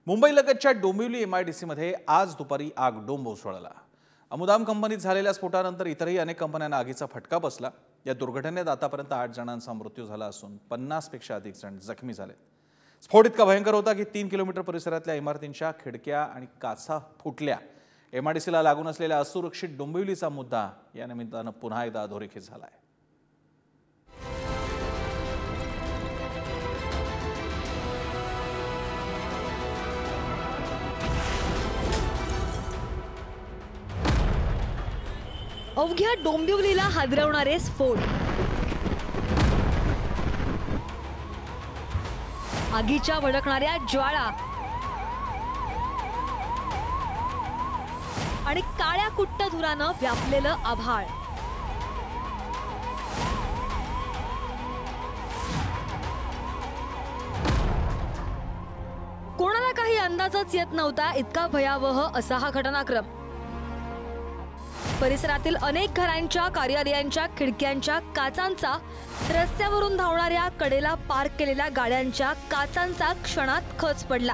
मुंबईलगतच्या डोंबिवली MIDCमध्ये आज दुपारी आग डोंब उसळला। अमुदाम कंपनीत झालेल्या स्फोटानंतर इतरही अनेक कंपन्यांना आगीचा फटका बसला। या दुर्घटनेत आतापर्यंत 8 जणांचा मृत्यू झाला असून 50 पेक्षा अधिक जण जखमी झाले। स्फोट इतका भयंकर होता की 3 किलोमीटर परिसरातल्या इमारतींच्या खिडक्या आणि काचा फुटल्या। MIDCला लागून असलेल्या असुरक्षित डोंबिवलीचा मुद्दा या निमित्तानं पुन्हा एकदा अधोरेखित झालाय। अवघ्या डोंबिवलीला हादरवणारे स्फोट, आगीच्या भडकणाऱ्या ज्वाळा आणि काळ्या कुट्ट धुरानं व्यापलेलं आभाळ। कोणाला काही अंदाजच येत नव्हता इतका भयावह असा हा घटनाक्रम। परिसरातील अनेक घरांच्या, कार्यालयांच्या खिडक्यांच्या काचांचा, रस्त्यावरून धावणाऱ्या, कडेला पार्क केलेल्या गाड्यांच्या काचांचा क्षणात खच पडला।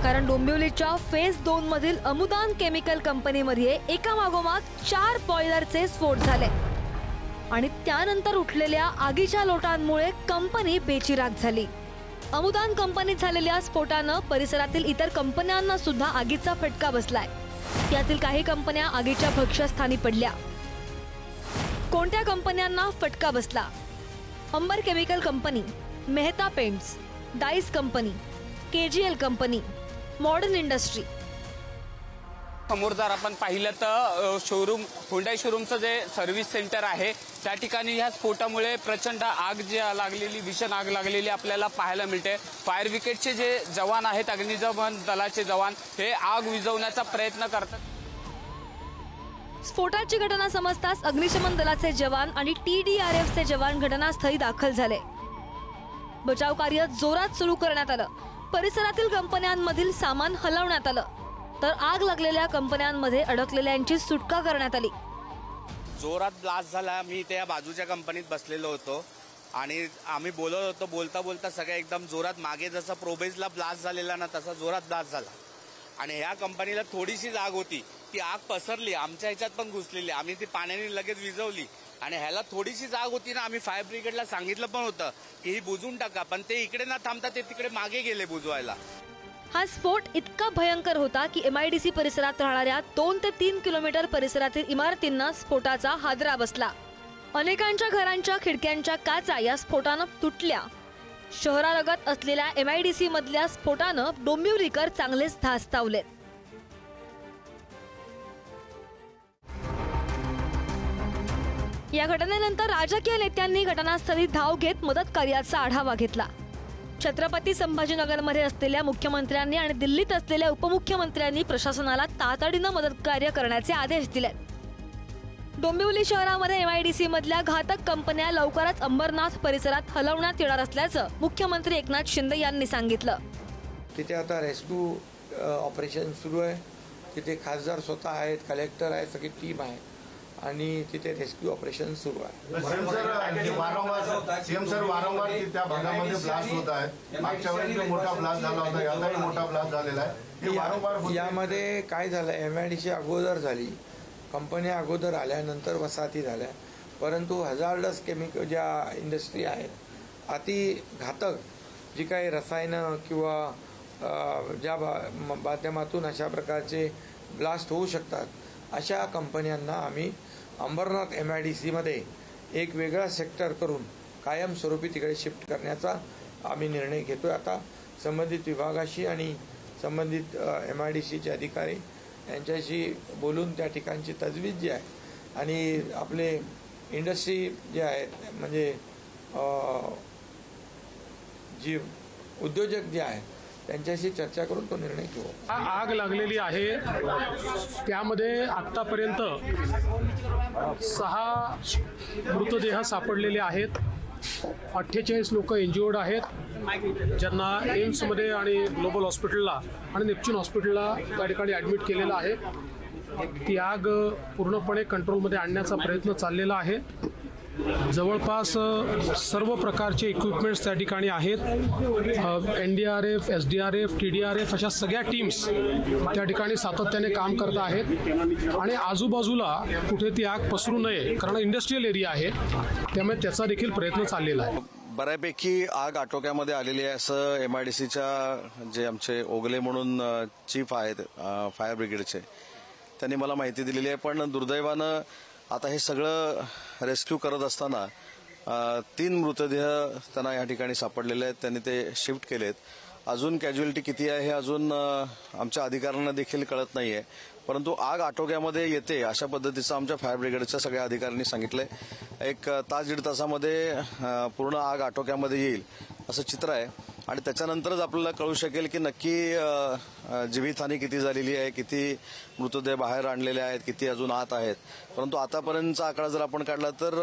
कारण डोंबिवलीच्या फेज 2 मधील अमुदाम केमिकल कंपनीमध्ये एकामागोमाग 4 बॉयलरचे स्फोट झाले आणि त्यानंतर उठलेल्या आगीच्या लोटांमुळे कंपनी बेचिराख झाली। अमुदाम कंपनीत झालेल्या स्फोटानं परिसरातील इतर कंपन्यांना सुद्धा आगीचा फटका बसलाय। यातील काही कंपन्या आगीच्या भक्ष्यस्थानी पडल्या। कोणत्या कंपन्यांना फटका बसला? Ambar chemical company, Mehta paints, dyes company, KGL company, modern industry. समोर जर आपण पाहिलं तर शोरूम, हुंडाई शोरूमचं जे सर्व्हिस सेंटर आहे त्या ठिकाणी ह्या स्फोटामुळे प्रचंड आग जी लागलेली, भीषण आग लागलेली आपल्याला पाहायला मिळते। फायर ब्रिगेडचे जे जवान आहेत, अग्निशमन दलाचे जवान, हे आग विझवण्याचा प्रयत्न करतात। स्फोटाची घटना समजताच अग्निशमन दलाचे जवान आणि TDRFचे जवान घटनास्थळी दाखल झाले। बचाव कार्य जोरात सुरू करण्यात आलं। परिसरातील कंपन्यांमधील सामान हलवण्यात आलं, तर आग लागलेल्या कंपन्यांमध्ये अडकलेल्यांची सुटका करण्यात आली। जोरात ब्लास्ट झाला। मी त्या बाजूच्या कंपनीत बसलेलो होतो आणि आम्ही बोलत होतो। बोलता बोलता सगळ्या एकदम जोरात, मागे जसा प्रोबेजला ब्लास्ट झालेला ना तसा जोरात ब्लास्ट झाला आणि ह्या कंपनीला थोडीशीच आग होती, ती आग पसरली, आमच्या ह्याच्यात पण घुसलेली। आम्ही ती पाण्याने लगेच विझवली आणि ह्याला थोडीशीच आग होती ना, आम्ही फायर ब्रिगेडला सांगितलं पण होतं की ही बुजवून टाका, पण ते इकडे न थांबता ते तिकडे मागे गेले बुजवायला। हा स्फोट इतका भयंकर होता की MIDC परिसरात राहणाऱ्या 2 ते 3 किलोमीटर परिसरातील इमारतींना स्फोटाचा हादरा बसला। अनेकांच्या घरांच्या खिडक्यांच्या काचा या स्फोटानं तुटल्या। शहरालगत असलेल्या MIDC मधल्या स्फोटानं डोंबिवलीकर चांगलेच धास्तावलेत। या घटनेनंतर राजकीय नेत्यांनी घटनास्थळी धाव घेत मदत कार्याचा आढावा घेतला। छत्रपती संभाजीनगरमध्ये असलेल्या मुख्यमंत्र्यांनी आणि दिल्लीत असलेल्या उपमुख्यमंत्र्यांनी प्रशासनाला तातडीनं मदत कार्य करण्याचे आदेश दिले। डोंबिवली शहरामध्ये MIDC मधल्या घातक कंपन्या लवकरच अंबरनाथ परिसरात हलवण्यात येणार असल्याचं मुख्यमंत्री एकनाथ शिंदे यांनी सांगितलं। तिथे आता रेस्क्यू ऑपरेशन सुरू आहे। तिथे खासदार स्वतः आहेत, कलेक्टर आहे, सगळी टीम आहे आणि तिथे रेस्क्यू ऑपरेशन सुरू आहे। सीएम सर वारंवार त्या भागामध्ये ब्लास्ट होत आहे। मागच्या वेळेस मोठा ब्लास्ट झाला होता, यालाही मोठा ब्लास्ट झालेला आहे। हे वारंवार यामध्ये काय झालं, MIDC अगोदर झाली, कंपन्या अगोदर आल्यानंतर वसाहती झाल्या, परंतु हजार्डस केमिकल ज्या इंडस्ट्री आहेत, अति घातक जी काही रसायनं किंवा ज्या माध्यमातून अशा प्रकारचे ब्लास्ट होऊ शकतात, अशा कंपन्यांना आम्ही अंबरनाथ MIDC मध्ये एक वेगळा सेक्टर करून कायमस्वरूपी तिकडे शिफ्ट करण्याचा आम्ही निर्णय घेतोय। आता संबंधित विभागाशी आणि संबंधित MIDCचे अधिकारी यांच्याशी बोलून त्या ठिकाणची तजवीज जी आहे आणि आपले इंडस्ट्री जे आहेत, म्हणजे जी उद्योजक जे आहेत त्यांच्याशी चर्चा करून तो निर्णय घेऊ। आग लागलेली आहे, त्यामध्ये आतापर्यंत 6 मृतदेह सापडलेले आहेत। 48 लोक इंज्युअर्ड आहेत, ज्यांना एम्समध्ये आणि ग्लोबल हॉस्पिटलला आणि नेपच्यून हॉस्पिटलला त्या ठिकाणी ॲडमिट केलेलं आहे। ती आग पूर्णपणे कंट्रोलमध्ये आणण्याचा प्रयत्न चाललेला आहे। जवळपास सर्व प्रकारचे इक्विपमेंट्स त्या ठिकाणी आहेत. NDRF, SDRF, TDRF अशा सगळ्या टीम्स त्या ठिकाणी सातत्याने काम करत आहेत आणि आजूबाजूला कुठे ती आग पसरू नये, कारण इंडस्ट्रियल एरिया आहे, त्यामुळे त्याचा देखील प्रयत्न चाललेला आहे. बऱ्यापैकी आग आटोक्यामध्ये आलेली आहे असं MIDCच्या जे आमचे ओगले म्हणून चीफ आहेत फायर ब्रिगेडचे, त्यांनी मला माहिती दिलेली आहे. पण दुर्दैवानं आता हे सगळं रेस्क्यू करत असताना 3 मृतदेह त्यांना या ठिकाणी सापडलेले आहेत. त्यांनी ते शिफ्ट केलेत. अजून कॅज्युअलिटी किती आहे हे अजून आमच्या अधिकाऱ्यांना देखील कळत नाहीये. परंतु आग आटोक्यामध्ये येते अशा पद्धतीचं आमच्या फायर ब्रिगेडच्या सगळ्या अधिकाऱ्यांनी सांगितलंय. 1 तास 1.5 तासामध्ये पूर्ण आग आटोक्यामध्ये येईल असं चित्र आहे आणि त्याच्यानंतरच आपल्याला कळू शकेल की नक्की जीवितहानी किती झालेली आहे, किती मृतदेह बाहेर आणलेले आहेत, किती अजून आत आहेत. परंतु आतापर्यंतचा आकडा जर आपण काढला तर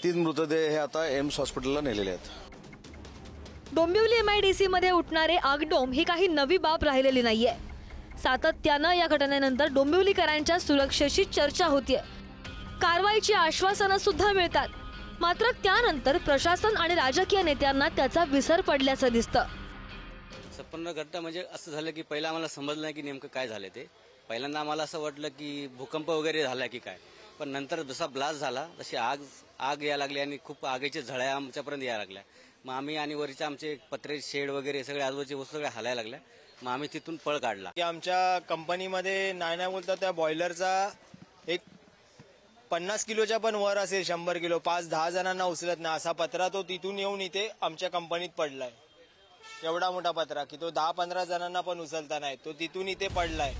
3 मृतदेह हे आता एम्स हॉस्पिटलला नेलेले आहेत. डोंबिवली MIDC मध्ये उठणारे आगडोंब ही काही नवी बाब राहिलेली नाहीये. सातत्यानं या घटनेनंतर डोंबिवलीकरांच्या सुरक्षेची चर्चा होतीये. कारवाईची आश्वासनं सुद्धा मिळतात, मात्र त्यानंतर प्रशासन आणि राजकीय नेत्यांना त्याचा विसर पडल्याचं दिसतं. संपूर्ण घटना म्हणजे असं झालं की पहिला आम्हाला समजलं नाही की नेमकं काय झालं ते. पहिल्यांदा आम्हाला असं वाटलं की भूकंप वगैरे झाला की काय, पण नंतर जसा ब्लास्ट झाला तशी आग यायला लागली आणि खूप आगीच्या झळ्या आमच्यापर्यंत यायला लागल्या. मग आम्ही आणि वरचे आमचे पत्रे शेड वगैरे सगळे आजूबाजूचे वस्तू सगळ्या हलायला लागल्या. मग आम्ही तिथून पळ काढला. की आमच्या कंपनीमध्ये नाही बोलता त्या बॉयलरचा एक 50 किलोच्या पण वर असेल, 100 किलो, 5-10 जणांना उचलत नाही असा पत्रा तो तिथून येऊन इथे आमच्या कंपनीत पडलाय. एवढा मोठा पत्रा की तो 10-15 जणांना पण उचलता नाही, तो तिथून इथे पडलाय.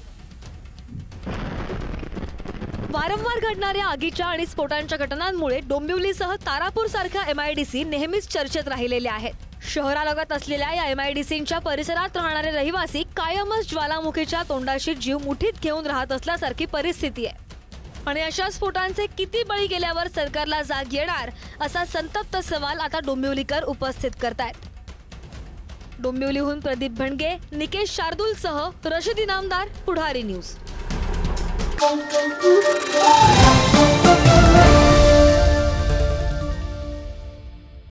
वारंवार घडणाऱ्या आगीच्या आणि स्फोटांच्या घटनांमुळे डोंबिवलीसह तारापूर सारख्या MIDC नेहमीच चर्चेत राहिलेल्या आहेत. शहरालगत असलेल्या या MIDCच्या परिसरात राहणारे रहिवासी कायमच ज्वालामुखीच्या तोंडाशी जीव मुठीत घेऊन राहत असल्यासारखी परिस्थिती आहे. आणि अशा स्फोटांचे किती बळी गेल्यावर सरकारला जाग येणार असा संतप्त सवाल आता डोंबिवलीकर उपस्थित करतायत. डोंबिवलीहून प्रदीप भणगे, निकेश शार्दूलसह रशीद इनामदार, पुढारी न्यूज.